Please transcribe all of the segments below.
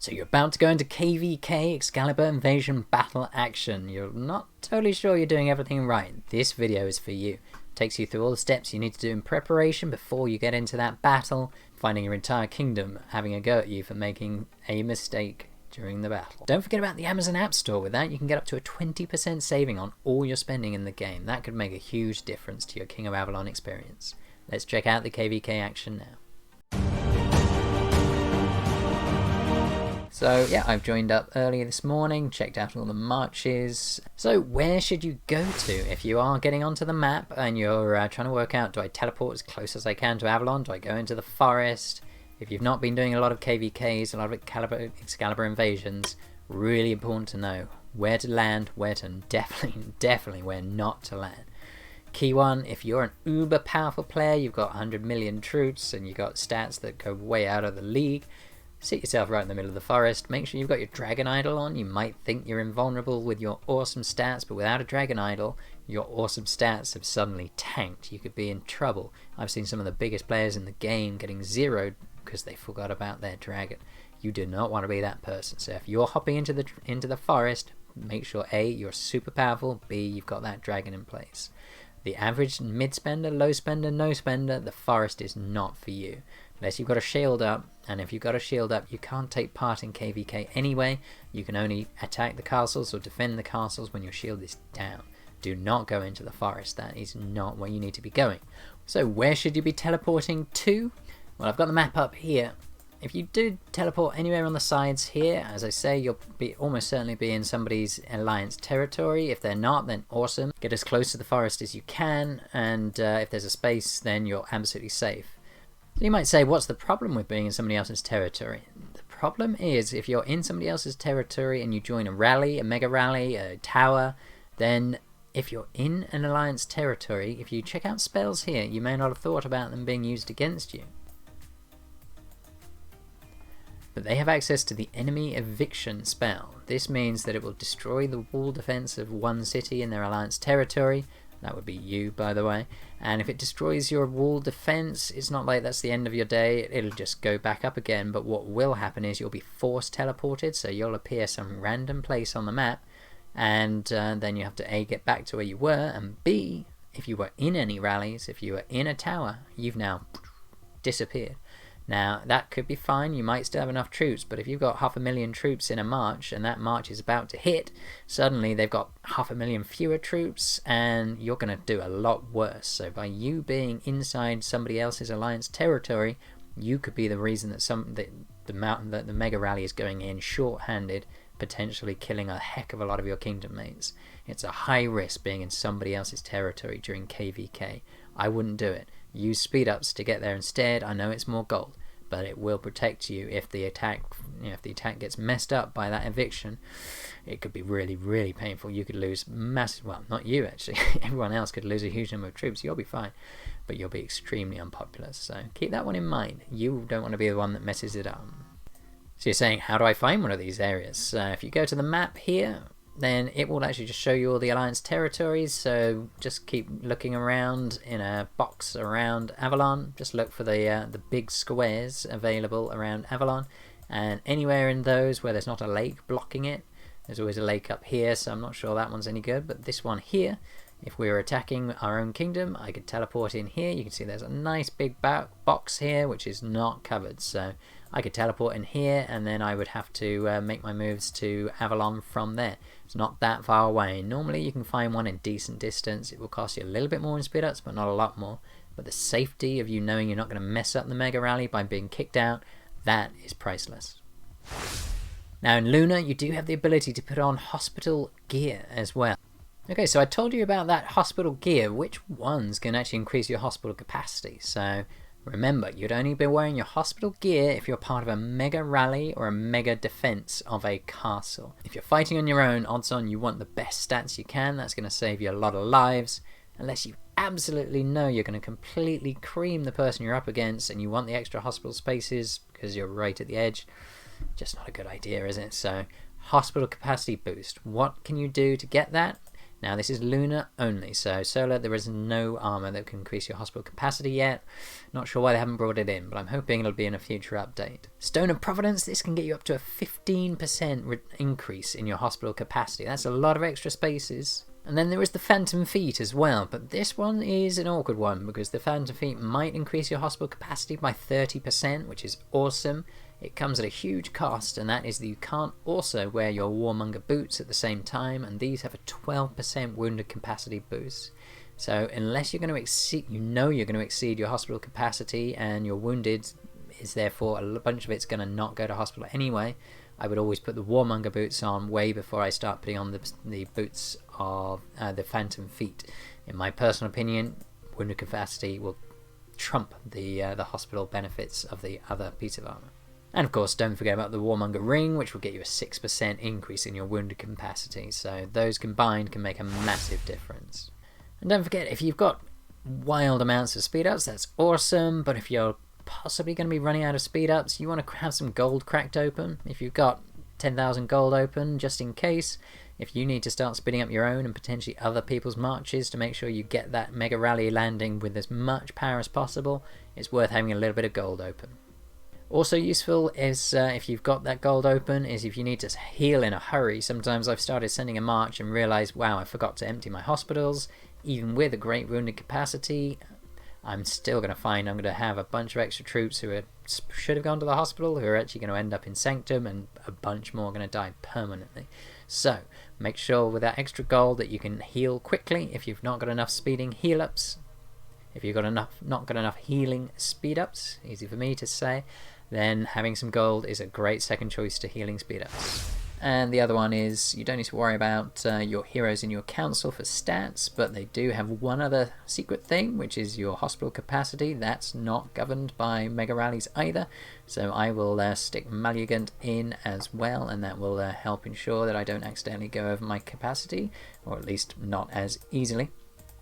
So you're about to go into KvK Excalibur Invasion battle action. You're not totally sure you're doing everything right. This video is for you. It takes you through all the steps you need to do in preparation before you get into that battle, finding your entire kingdom having a go at you for making a mistake during the battle. Don't forget about the Amazon App Store. With that you can get up to a 20% saving on all your spending in the game. That could make a huge difference to your King of Avalon experience. Let's check out the KvK action now. So yeah, I've joined up early this morning, checked out all the marches. So where should you go to if you are getting onto the map and you're trying to work out, do I teleport as close as I can to Avalon? Do I go into the forest? If you've not been doing a lot of KvKs, a lot of Excalibur invasions, really important to know where to land, where to definitely where not to land. Key one, if you're an uber powerful player, you've got 100 million troops and you've got stats that go way out of the league, sit yourself right in the middle of the forest, make sure you've got your dragon idol on. You might think you're invulnerable with your awesome stats, but without a dragon idol, your awesome stats have suddenly tanked. You could be in trouble. I've seen some of the biggest players in the game getting zeroed because they forgot about their dragon. You do not want to be that person. So if you're hopping into the forest, make sure A, you're super powerful, B, you've got that dragon in place. The average mid spender, low spender, no spender, the forest is not for you. Unless you've got a shield up, and if you've got a shield up, you can't take part in KvK anyway. You can only attack the castles or defend the castles when your shield is down. Do not go into the forest. That is not where you need to be going. So where should you be teleporting to? Well, I've got the map up here. If you do teleport anywhere on the sides here, as I say, you'll be almost certainly be in somebody's alliance territory. If they're not, then awesome. Get as close to the forest as you can, and if there's a space, then you're absolutely safe. So you might say, what's the problem with being in somebody else's territory? The problem is, if you're in somebody else's territory and you join a rally, a mega rally, a tower, then if you're in an alliance territory, if you check out spells here, you may not have thought about them being used against you. But they have access to the enemy eviction spell. This means that it will destroy the wall defense of one city in their alliance territory. That would be you, by the way. And if it destroys your wall defense, it's not like that's the end of your day. It'll just go back up again. But what will happen is you'll be force teleported, so you'll appear some random place on the map, and then you have to A, get back to where you were, and B, if you were in any rallies, if you were in a tower, you've now disappeared. Now, that could be fine, you might still have enough troops, but if you've got 500,000 troops in a march, and that march is about to hit, suddenly they've got 500,000 fewer troops, and you're going to do a lot worse. So by you being inside somebody else's alliance territory, you could be the reason that the mega rally is going in short-handed, potentially killing a heck of a lot of your kingdom mates. It's a high risk being in somebody else's territory during KvK. I wouldn't do it. Use speed ups to get there instead. I know it's more gold, but it will protect you if the attack, if the attack gets messed up by that eviction. It could be really, really painful. You could lose massive, well, not you actually, everyone else could lose a huge number of troops. You'll be fine, but you'll be extremely unpopular. So keep that one in mind. You don't want to be the one that messes it up. So you're saying, how do I find one of these areas? If you go to the map here, then it will actually just show you all the alliance territories. So just keep looking around in a box around Avalon. Just look for the big squares available around Avalon, and anywhere in those where there's not a lake blocking it. There's always a lake up here, so I'm not sure that one's any good, but this one here, if we were attacking our own kingdom, I could teleport in here. You can see there's a nice big box here which is not covered, so I could teleport in here, and then I would have to make my moves to Avalon from there. It's not that far away. Normally you can find one in decent distance. It will cost you a little bit more in speed ups, but not a lot more. But the safety of you knowing you're not going to mess up the mega rally by being kicked out, that is priceless. Now in Lunar you do have the ability to put on hospital gear as well. Okay, so I told you about that hospital gear. Which ones can actually increase your hospital capacity? So remember, you'd only be wearing your hospital gear if you're part of a mega rally or a mega defense of a castle. If you're fighting on your own, odds on you want the best stats you can. That's going to save you a lot of lives. Unless you absolutely know you're going to completely cream the person you're up against and you want the extra hospital spaces because you're right at the edge. Just not a good idea, is it? So hospital capacity boost. What can you do to get that? Now this is Lunar only, so Solar there is no armor that can increase your hospital capacity yet. Not sure why they haven't brought it in, but I'm hoping it'll be in a future update. Stone of Providence, this can get you up to a 15% increase in your hospital capacity. That's a lot of extra spaces. And then there is the Phantom Feet as well, but this one is an awkward one because the Phantom Feet might increase your hospital capacity by 30%, which is awesome. It comes at a huge cost, and that is that you can't also wear your Warmonger boots at the same time, and these have a 12% wounded capacity boost. So unless you're going to exceed, you're going to exceed your hospital capacity, and your wounded is therefore a bunch of it's going to not go to hospital anyway, I would always put the Warmonger boots on way before I start putting on the boots of the Phantom Feet. In my personal opinion, wounded capacity will trump the hospital benefits of the other piece of armor. And of course, don't forget about the Warmonger ring, which will get you a 6% increase in your wounded capacity. So those combined can make a massive difference. And don't forget, if you've got wild amounts of speed ups, that's awesome. But if you're possibly going to be running out of speed ups, you want to have some gold cracked open. If you've got 10,000 gold open, just in case, if you need to start speeding up your own and potentially other people's marches to make sure you get that mega rally landing with as much power as possible, it's worth having a little bit of gold open. Also useful is if you've got that gold open, is if you need to heal in a hurry. Sometimes I've started sending a march and realised, wow, I forgot to empty my hospitals. Even with a great wounded capacity, I'm still going to find I'm going to have a bunch of extra troops who should have gone to the hospital, who are actually going to end up in Sanctum, and a bunch more are going to die permanently. So make sure with that extra gold that you can heal quickly if you've not got enough speeding heal ups. If you've got not got enough healing speed ups, easy for me to say, then having some gold is a great second choice to healing speed ups. And the other one is you don't need to worry about your heroes in your council for stats, but they do have one other secret thing, which is your hospital capacity. That's not governed by mega rallies either, so I will stick Maligant in as well, and that will help ensure that I don't accidentally go over my capacity, or at least not as easily.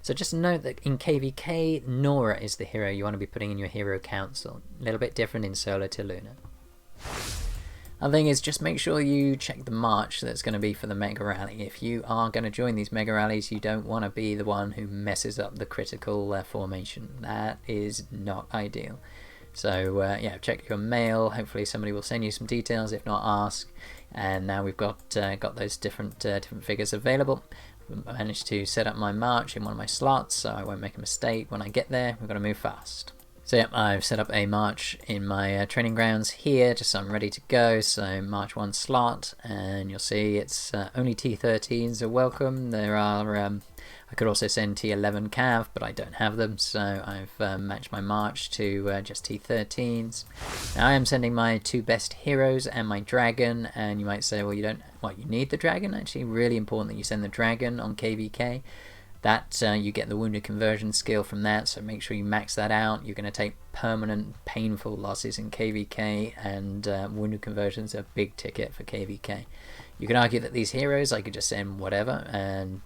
So just note that in KvK, Nora is the hero you want to be putting in your hero council. A little bit different in Solar to Lunar. Other thing is just make sure you check the march that's going to be for the Mega Rally. If you are going to join these Mega Rallies, you don't want to be the one who messes up the critical formation. That is not ideal. So yeah, check your mail. Hopefully somebody will send you some details. If not, ask. And now we've got those different figures available. I managed to set up my march in one of my slots, so I won't make a mistake when I get there. We've got to move fast. So yeah, I've set up a march in my training grounds here, just so I'm ready to go. So march 1 slot, and you'll see it's only T13s are welcome. There are, I could also send T11 Cav, but I don't have them, so I've matched my march to just T13s. Now I am sending my 2 best heroes and my dragon, and you might say, well, you need the dragon? Actually, really important that you send the dragon on KvK. That you get the wounded conversion skill from that, so make sure you max that out. You're going to take permanent painful losses in KvK, and wounded conversions are a big ticket for KvK. You can argue that these heroes I could just send whatever, and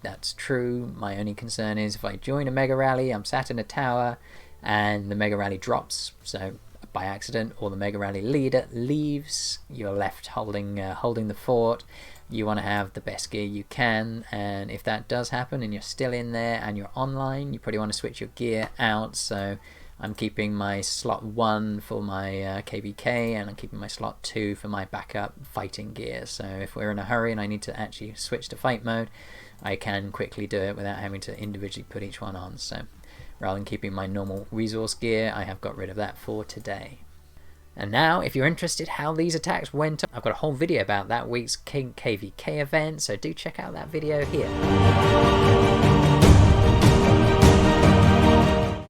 that's true. My only concern is if I join a mega rally, I'm sat in a tower and the mega rally drops, so by accident, or the mega rally leader leaves, you're left holding the fort. You want to have the best gear you can, and if that does happen and you're still in there and you're online, you probably want to switch your gear out. So I'm keeping my slot 1 for my KvK, and I'm keeping my slot 2 for my backup fighting gear. So if we're in a hurry and I need to actually switch to fight mode, I can quickly do it without having to individually put each one on. So rather than keeping my normal resource gear, I have got rid of that for today. And now, if you're interested how these attacks went, I've got a whole video about that week's KvK event, so do check out that video here.